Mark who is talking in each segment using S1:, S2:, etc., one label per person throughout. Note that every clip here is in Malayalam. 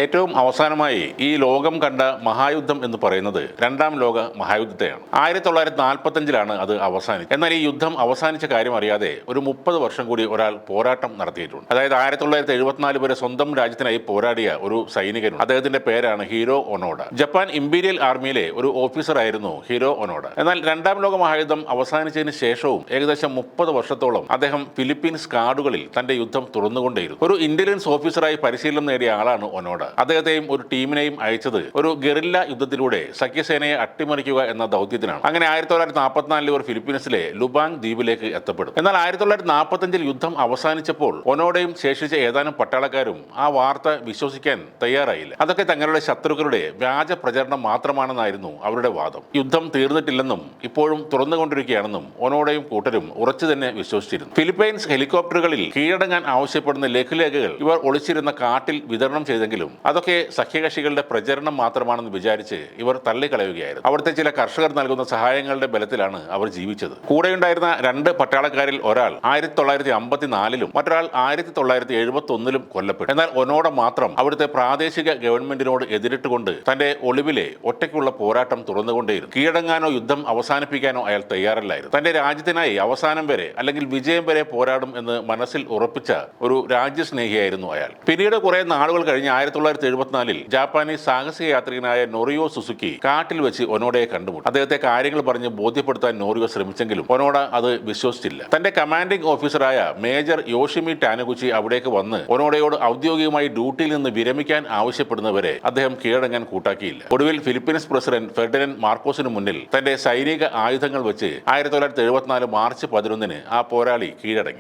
S1: ഏറ്റവും അവസാനമായി ഈ ലോകം കണ്ട മഹായുദ്ധം എന്ന് പറയുന്നത് രണ്ടാം ലോക മഹായുദ്ധത്തെയാണ്. 1945 അത് അവസാനിച്ചത്. എന്നാൽ ഈ യുദ്ധം അവസാനിച്ച കാര്യം അറിയാതെ ഒരു 30 വർഷം കൂടി ഒരാൾ പോരാട്ടം നടത്തിയിട്ടുണ്ട്. അതായത് 1974 വരെ സ്വന്തം രാജ്യത്തിനായി പോരാടിയ ഒരു സൈനികനുണ്ട്. അദ്ദേഹത്തിന്റെ പേരാണ് ഹിരോ ഒനോഡ. ജപ്പാൻ ഇമ്പീരിയൽ ആർമിയിലെ ഒരു ഓഫീസർ ആയിരുന്നു ഹിരോ ഒനോഡ. എന്നാൽ രണ്ടാം ലോക മഹായുദ്ധം അവസാനിച്ചതിന് ശേഷവും ഏകദേശം 30 വർഷത്തോളം അദ്ദേഹം ഫിലിപ്പീൻസ് കാടുകളിൽ തന്റെ യുദ്ധം തുറന്നുകൊണ്ടേയിരുന്നു. ഒരു ഇന്റലിജൻസ് ഓഫീസറായി പരിശീലനം നേടിയ ആളാണ് ഒനോഡ. അദ്ദേഹത്തെയും ഒരു ടീമിനെയും അയച്ചത് ഒരു ഗറില്ല യുദ്ധത്തിലൂടെ സഖ്യസേനയെ അട്ടിമറിക്കുക എന്ന ദൗത്യത്തിനാണ്. അങ്ങനെ 1944 ഇവർ ഫിലിപ്പീൻസിലെ ലുബാങ് ദ്വീപിലേക്ക് എത്തപ്പെടും. എന്നാൽ 1945 യുദ്ധം അവസാനിച്ചപ്പോൾ ഒനോഡയും ശേഷിച്ച ഏതാനും പട്ടാളക്കാരും ആ വാർത്ത വിശ്വസിക്കാൻ തയ്യാറായില്ല. അതൊക്കെ തങ്ങളുടെ ശത്രുക്കളുടെ വ്യാജ പ്രചരണം മാത്രമാണെന്നായിരുന്നു അവരുടെ വാദം. യുദ്ധം തീർന്നിട്ടില്ലെന്നും ഇപ്പോഴും തുറന്നുകൊണ്ടിരിക്കുകയാണെന്നും ഒനോഡയും കൂട്ടരും ഉറച്ചു തന്നെ വിശ്വസിച്ചിരുന്നു. ഫിലിപ്പൈൻസ് ഹെലികോപ്റ്ററുകളിൽ കീഴടങ്ങാൻ ആവശ്യപ്പെടുന്ന ലഘുലേഖകൾ ഇവർ ഒളിച്ചിരുന്ന കാട്ടിൽ വിതരണം ചെയ്തെങ്കിലും അതൊക്കെ സഖ്യകക്ഷികളുടെ പ്രചരണം മാത്രമാണെന്ന് വിചാരിച്ച് ഇവർ തള്ളിക്കളയുകയായിരുന്നു. അവിടുത്തെ ചില കർഷകർ നൽകുന്ന സഹായങ്ങളുടെ ബലത്തിലാണ് അവർ ജീവിച്ചത്. കൂടെയുണ്ടായിരുന്ന 2 പട്ടാളക്കാരിൽ ഒരാൾ 1954 മറ്റൊരാൾ 1971 കൊല്ലപ്പെട്ടു. എന്നാൽ ഒനോഡ മാത്രം അവിടുത്തെ പ്രാദേശിക ഗവൺമെന്റിനോട് എതിരിട്ടുകൊണ്ട് തന്റെ ഒളിവിലെ ഒറ്റയ്ക്കുള്ള പോരാട്ടം തുറന്നുകൊണ്ടേയിരുന്നു. കീഴടങ്ങാനോ യുദ്ധം അവസാനിപ്പിക്കാനോ അയാൾ തയ്യാറല്ലായിരുന്നു. തന്റെ രാജ്യത്തിനായി അവസാനം വരെ അല്ലെങ്കിൽ വിജയം വരെ പോരാടും എന്ന് മനസ്സിൽ ഉറപ്പിച്ച ഒരു രാജ്യസ്നേഹിയായിരുന്നു അയാൾ. പിന്നീട് കുറെ നാളുകൾ കഴിഞ്ഞ് 1974 ജാപ്പാനീസ് സാഹസിക യാത്രികനായ നോറിയോ സുസുക്കി കാട്ടിൽ വെച്ച് ഒനോഡയെ കണ്ടുമുട്ടി. അദ്ദേഹത്തെ കാര്യങ്ങൾ പറഞ്ഞ് ബോധ്യപ്പെടുത്താൻ നോറിയോ ശ്രമിച്ചെങ്കിലും ഒനോഡ അത് വിശ്വസിച്ചില്ല. തന്റെ കമാൻഡിംഗ് ഓഫീസറായ മേജർ യോഷിമി ടാനഗുച്ചി അവിടേക്ക് വന്ന് ഒനോഡയോട് ഔദ്യോഗികമായി ഡ്യൂട്ടിയിൽ നിന്ന് വിരമിക്കാൻ ആവശ്യപ്പെടുന്നവരെ അദ്ദേഹം കീഴടങ്ങാൻ കൂട്ടാക്കിയില്ല. ഒടുവിൽ ഫിലിപ്പീൻസ് പ്രസിഡന്റ് ഫെർഡിനൻഡ് മാർക്കോസിന് മുന്നിൽ തന്റെ സൈനിക ആയുധങ്ങൾ വെച്ച് 1974 മാർച്ച് 11 ആ പോരാളി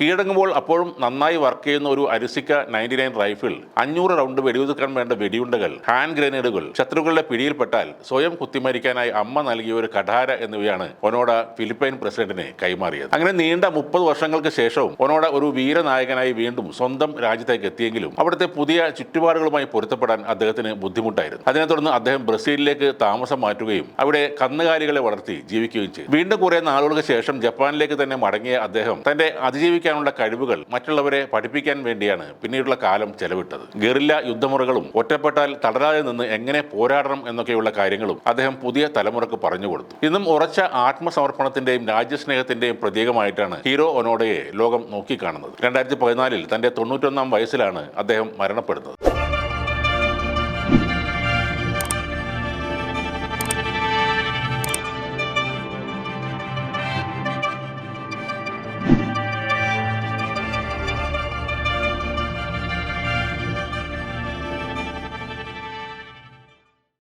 S1: കീഴടങ്ങുമ്പോൾ അപ്പോഴും നന്നായി വർക്ക് ചെയ്യുന്ന ഒരു അരിസിക്ക 99 റൈഫിൾ, 500 റൗണ്ട് വെടിയുതിർക്കാൻ വേണ്ട വെടിയുണ്ടകൾ, ഹാൻഡ് ഗ്രനേഡുകൾ, ശത്രുക്കളുടെ പിടിയിൽപ്പെട്ടാൽ സ്വയം കുത്തിമരിക്കാനായി അമ്മ നൽകിയ ഒരു കഠാര എന്നിവയാണ് ഒനോഡ ഫിലിപ്പൈൻ പ്രസിഡന്റിന് കൈമാറിയത്. അങ്ങനെ നീണ്ട 30 വർഷങ്ങൾക്ക് ശേഷവും ഒനോഡ ഒരു വീരനായകനായി വീണ്ടും സ്വന്തം രാജ്യത്തേക്ക് എത്തിയെങ്കിലും അവിടുത്തെ പുതിയ ചുറ്റുപാടുകളുമായി പൊരുത്തപ്പെടാൻ അദ്ദേഹത്തിന് ബുദ്ധിമുട്ടായിരുന്നു. അതിനെ തുടർന്ന് അദ്ദേഹം ബ്രസീലിലേക്ക് താമസം മാറ്റുകയും അവിടെ കന്നുകാലികളെ വളർത്തി ജീവിക്കുകയും ചെയ്തു. വീണ്ടും കുറെ നാളുകൾക്ക് ശേഷം ജപ്പാനിലേക്ക് തന്നെ മടങ്ങിയ അദ്ദേഹം തന്റെ അതിജീവിക്കാനുള്ള കഴിവുകൾ മറ്റുള്ളവരെ പഠിപ്പിക്കാൻ വേണ്ടിയാണ് പിന്നീടുള്ള കാലം ചെലവിട്ടത്. ഗറില്ല യുദ്ധമുറകളും ഒറ്റപ്പെട്ടാൽ തളരാതെ നിന്ന് എങ്ങനെ പോരാടണം എന്നൊക്കെയുള്ള കാര്യങ്ങളും അദ്ദേഹം പുതിയ തലമുറക്ക് പറഞ്ഞു കൊടുത്തു. ഇന്നും ഉറച്ച ആത്മസമർപ്പണത്തിന്റെയും രാജ്യസ്നേഹത്തിന്റെയും പ്രതീകമായിട്ടാണ് ഹിരോ ഒനോഡയെ ലോകം നോക്കിക്കാണുന്നത്. 2014 തന്റെ 91 വയസ്സിലാണ് അദ്ദേഹം മരണപ്പെടുന്നത്.